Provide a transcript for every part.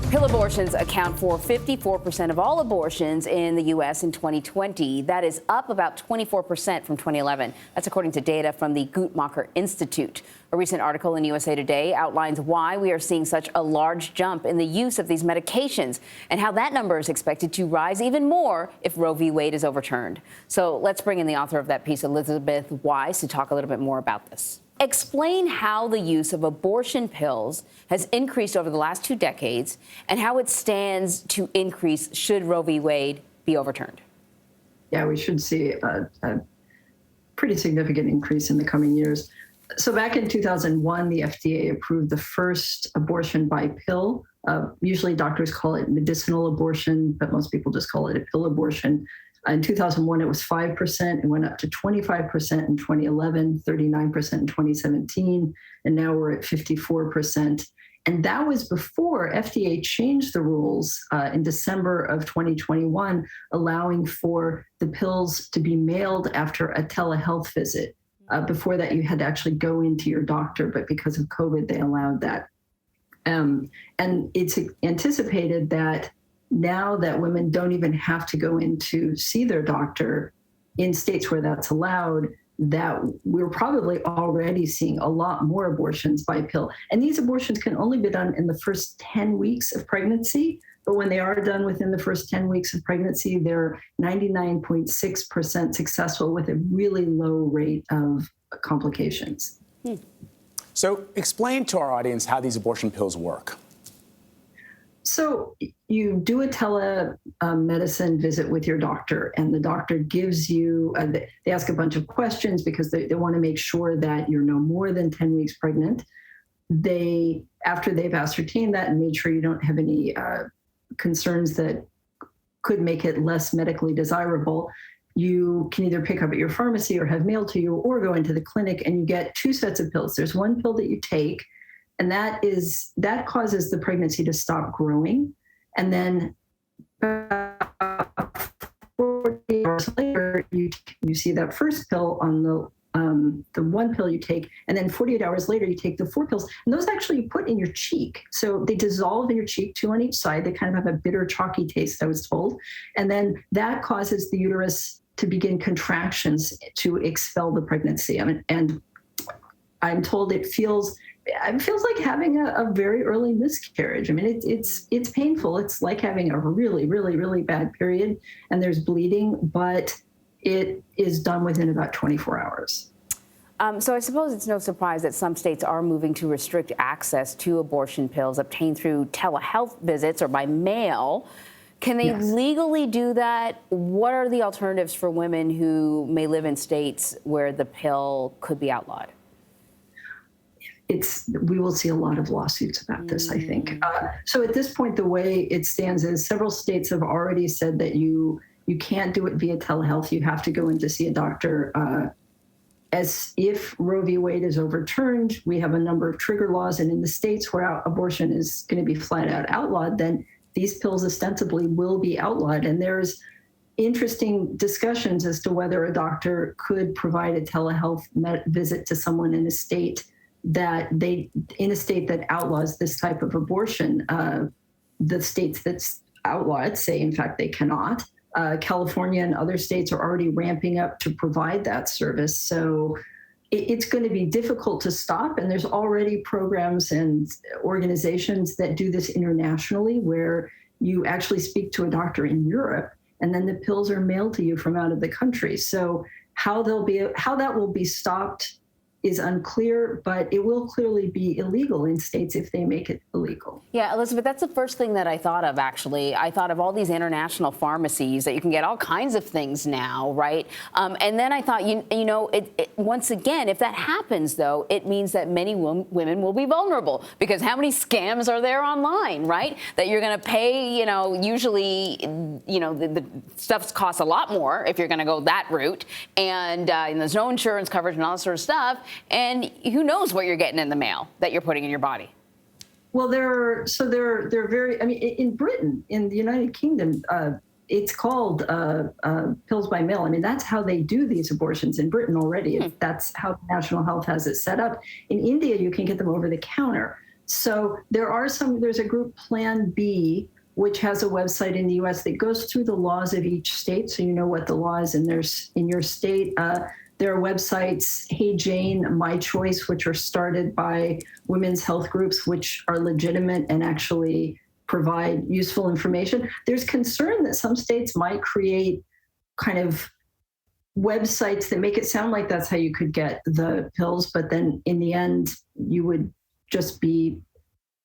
Pill abortions account for 54% of all abortions in the U.S. in 2020. That is up about 24% from 2011. That's according to data from the Guttmacher Institute. A recent article in USA Today outlines why we are seeing such a large jump in the use of these medications and how that number is expected to rise even more if Roe v. Wade is overturned. So let's bring in the author of that piece, Elizabeth Weise, to talk a little bit more about this. Explain how the use of abortion pills has increased over the last 2 decades and how it stands to increase should Roe v. Wade be overturned. Yeah, we should see a pretty significant increase in the coming years. So back in 2001, the FDA approved the first abortion by pill. Usually doctors call it medicinal abortion, but most people just call it a pill abortion. In 2001, it was 5%. It went up to 25% in 2011, 39% in 2017, and now we're at 54%. And that was before FDA changed the rules in December of 2021, allowing for the pills to be mailed after a telehealth visit. Before that, you had to actually go into your doctor, but because of COVID, they allowed that. And it's anticipated that now that women don't even have to go in to see their doctor in states where that's allowed, that we're probably already seeing a lot more abortions by pill. And these abortions can only be done in the first 10 weeks of pregnancy. But when they are done within the first 10 weeks of pregnancy, they're 99.6% successful with a really low rate of complications. So explain to our audience how these abortion pills work. So you do a telemedicine visit with your doctor, and the doctor gives you, they ask a bunch of questions because they want to make sure that you're no more than 10 weeks pregnant. After they've ascertained that and made sure you don't have any concerns that could make it less medically desirable, you can either pick up at your pharmacy or have mailed to you or go into the clinic, and you get 2 sets of pills. There's one pill that you take, and that causes the pregnancy to stop growing. And then 40 hours later, you see that first pill on the one pill you take, and then 48 hours later, you take the 4 pills. And those actually you put in your cheek. So they dissolve in your cheek, 2 on each side. They kind of have a bitter, chalky taste, I was told. And then that causes the uterus to begin contractions to expel the pregnancy. And I'm told it feels like having a very early miscarriage. I mean, it's painful. It's like having a really, really, really bad period, and there's bleeding, but it is done within about 24 hours. So I suppose it's no surprise that some states are moving to restrict access to abortion pills obtained through telehealth visits or by mail. Can they legally do that? What are the alternatives for women who may live in states where the pill could be outlawed? We will see a lot of lawsuits about this, I think. So at this point, the way it stands is several states have already said that you can't do it via telehealth. You have to go in to see a doctor. As if Roe v. Wade is overturned, we have a number of trigger laws, and in the states where abortion is going to be flat out outlawed, then these pills ostensibly will be outlawed. And there's interesting discussions as to whether a doctor could provide a telehealth visit to someone in a state that outlaws this type of abortion. The states that outlaw it say, in fact, they cannot. California and other states are already ramping up to provide that service. So it's going to be difficult to stop. And there's already programs and organizations that do this internationally, where you actually speak to a doctor in Europe, and then the pills are mailed to you from out of the country. So how that will be stopped is unclear, but it will clearly be illegal in states if they make it illegal. Yeah, Elizabeth, that's the first thing that I thought of, actually. I thought of all these international pharmacies that you can get all kinds of things now, right? And then I thought, once again, if that happens, though, it means that many women will be vulnerable, because how many scams are there online, right? That you're going to pay, usually, the stuff costs a lot more if you're going to go that route, and there's no insurance coverage and all that sort of stuff. And who knows what you're getting in the mail that you're putting in your body? Well, they're very, in Britain, in the United Kingdom, it's called pills by mail. I mean, that's how they do these abortions in Britain already. That's how National Health has it set up. In India, you can get them over the counter. So there's a group, Plan B, which has a website in the US that goes through the laws of each state. So you know what the law is in your state. There are websites, Hey Jane, My Choice, which are started by women's health groups, which are legitimate and actually provide useful information. There's concern that some states might create kind of websites that make it sound like that's how you could get the pills, but then in the end, you would just be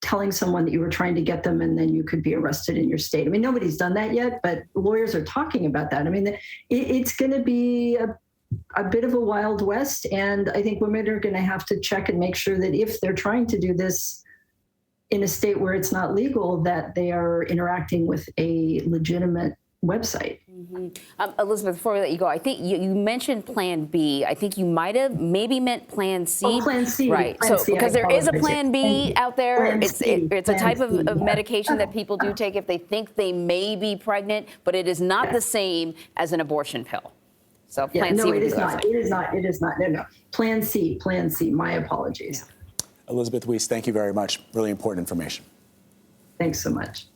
telling someone that you were trying to get them, and then you could be arrested in your state. I mean, nobody's done that yet, but lawyers are talking about that. I mean, it's going to be a bit of a Wild West, and I think women are going to have to check and make sure that if they're trying to do this in a state where it's not legal, that they are interacting with a legitimate website. Elizabeth, before we let you go, I think you mentioned Plan B. I think you might have maybe meant Plan C. Oh, Plan C. Right. Plan So C, because there is a Plan B out there. It's a type of medication that people do take if they think they may be pregnant, but it is not the same as an abortion pill. So Plan C. No, it is not. It is not. It is not. No. Plan C. Plan C. My apologies. Elizabeth Weise, thank you very much. Really important information. Thanks so much.